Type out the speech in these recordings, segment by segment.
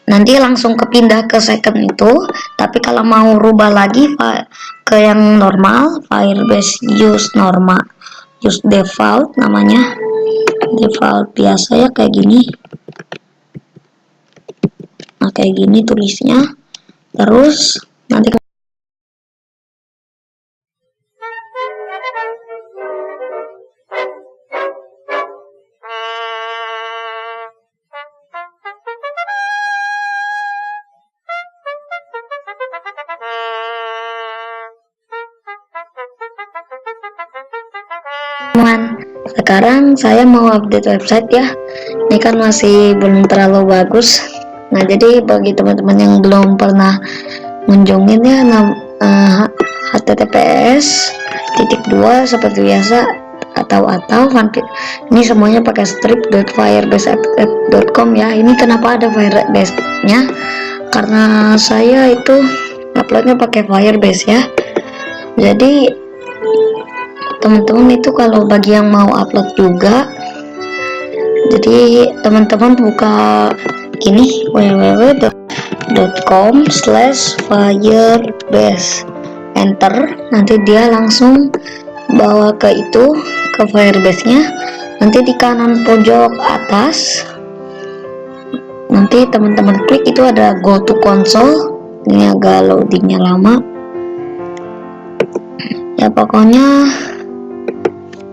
nanti langsung kepindah ke second itu. Tapi kalau mau rubah lagi ke yang normal, Firebase use normal, use default namanya, default biasa ya, kayak gini. Nah kayak gini tulisnya. Terus nanti sekarang saya mau update website ya. Ini kan masih belum terlalu bagus. Nah jadi bagi teman-teman yang belum pernah mengunjungin ya, https:// seperti biasa, atau ini semuanya pakai strip.firebase.com ya. Ini kenapa ada Firebase nya, karena saya itu uploadnya pakai Firebase ya. Jadi teman-teman itu kalau bagi yang mau upload juga, jadi teman-teman buka ini www.com/firebase, enter, nanti dia langsung bawa ke Firebase nya. Nanti di kanan pojok atas nanti teman-teman klik itu ada go to console. Ini agak loadingnya lama ya, pokoknya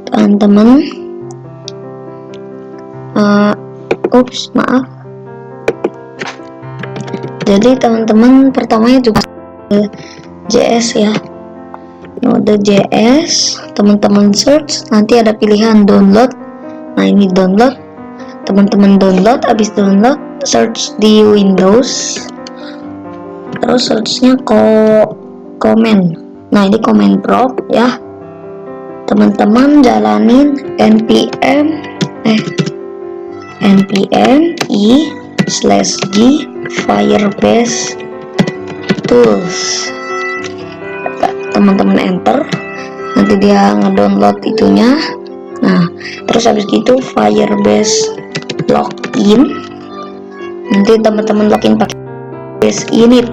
teman-teman maaf. Jadi teman-teman pertamanya juga JS ya, Node.js, teman-teman search, nanti ada pilihan download. Nah ini download, teman-teman download, habis download search di Windows, terus searchnya comment. Nah ini comment prompt ya, teman-teman jalanin npm i/g firebase tools, teman-teman enter, nanti dia ngedownload itunya. Nah terus habis gitu Firebase login, nanti teman-teman login pakai base init.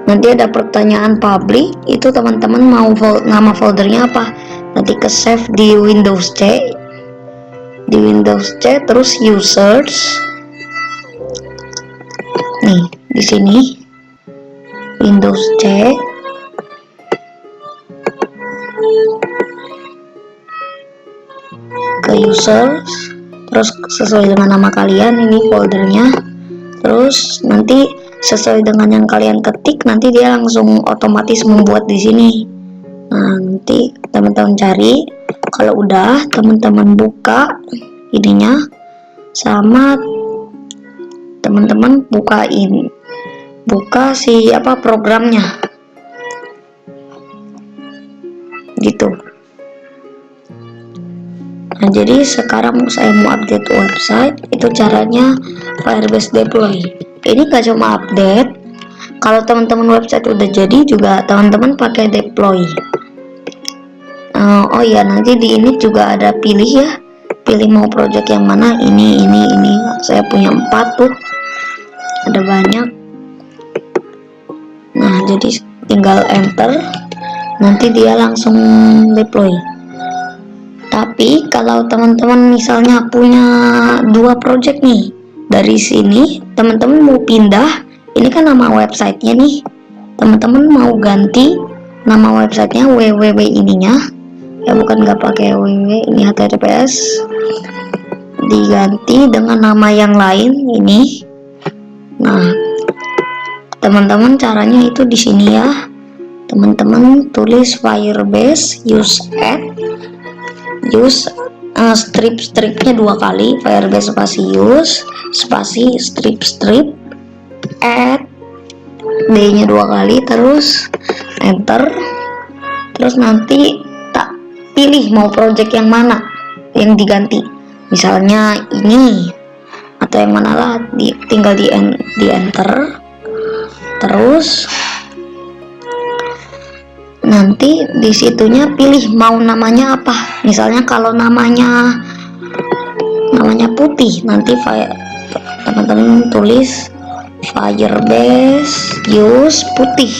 Nanti ada pertanyaan public, itu teman-teman mau nama foldernya apa, nanti ke save di Windows C, terus users. Nih di sini Windows C, ke users, terus sesuai dengan nama kalian ini foldernya, terus nanti sesuai dengan yang kalian ketik, nanti dia langsung otomatis membuat di sini. Nah nanti teman-teman cari, kalau udah teman-teman buka ininya, sama teman-teman buka programnya gitu. Nah jadi sekarang saya mau update website, itu caranya Firebase deploy. Ini gak cuma update, kalau teman-teman website udah jadi juga teman-teman pakai deploy. Oh ya, nanti di ini juga ada pilih ya, pilih mau project yang mana. Ini saya punya 4 tuh, ada banyak. Nah jadi tinggal enter, nanti dia langsung deploy. Tapi kalau teman-teman misalnya punya 2 project nih, dari sini teman-teman mau pindah, ini kan nama websitenya nih, teman-teman mau ganti nama websitenya www ininya ya, bukan nggak pakai www, ini https, diganti dengan nama yang lain ini. Nah teman-teman caranya itu di sini ya, teman-teman tulis Firebase use strip-stripnya 2 kali, Firebase spasi use spasi strip add d nya 2 kali, terus enter, terus nanti tak pilih mau project yang mana yang diganti, misalnya ini atau yang mana lah, tinggal di enter, terus nanti disitunya pilih mau namanya apa. Misalnya kalau namanya putih, nanti teman-teman tulis Firebase use putih.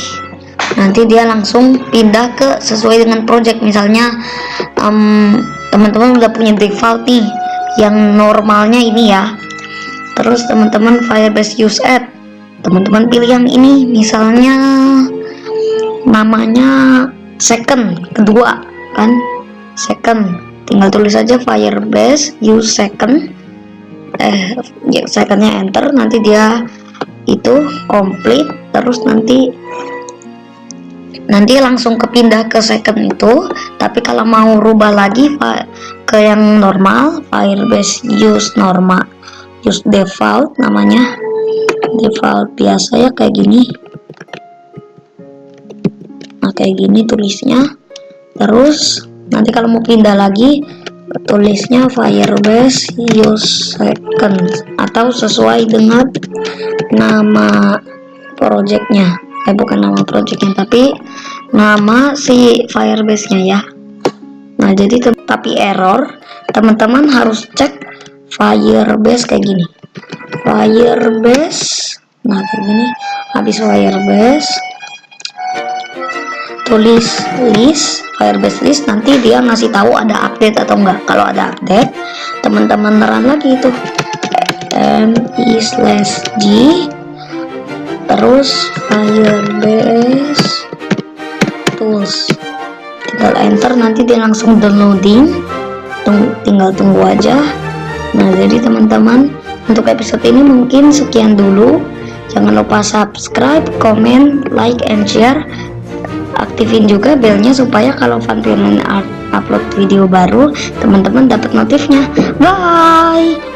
Nanti dia langsung pindah ke sesuai dengan project. Misalnya teman-teman udah punya default nih yang normalnya ini ya, terus teman-teman Firebase use add, teman-teman pilih yang ini, misalnya namanya second, kedua kan, second, tinggal tulis aja Firebase use second, ya, secondnya enter, nanti dia itu complete, terus nanti langsung kepindah ke second itu. Tapi kalau mau rubah lagi ke yang normal, Firebase use normal, use default, namanya default biasa ya, kayak gini. Nah kayak gini tulisnya. Terus nanti kalau mau pindah lagi tulisnya Firebase use second, atau sesuai dengan nama projectnya, bukan nama projectnya tapi nama si Firebase nya ya. Nah jadi tapi error, teman-teman harus cek Firebase kayak gini, Firebase, nah kayak gini, habis Firebase tulis list, Firebase list, nanti dia ngasih tahu ada update atau enggak. Kalau ada update, teman-teman run lagi itu mi/g, terus Firebase tools, tinggal enter, nanti dia langsung downloading, tinggal tunggu aja. Nah jadi teman-teman, untuk episode ini mungkin sekian dulu. Jangan lupa subscribe, comment, like, and share. Aktifin juga belnya supaya kalau Fun Pion upload video baru, teman-teman dapat notifnya. Bye.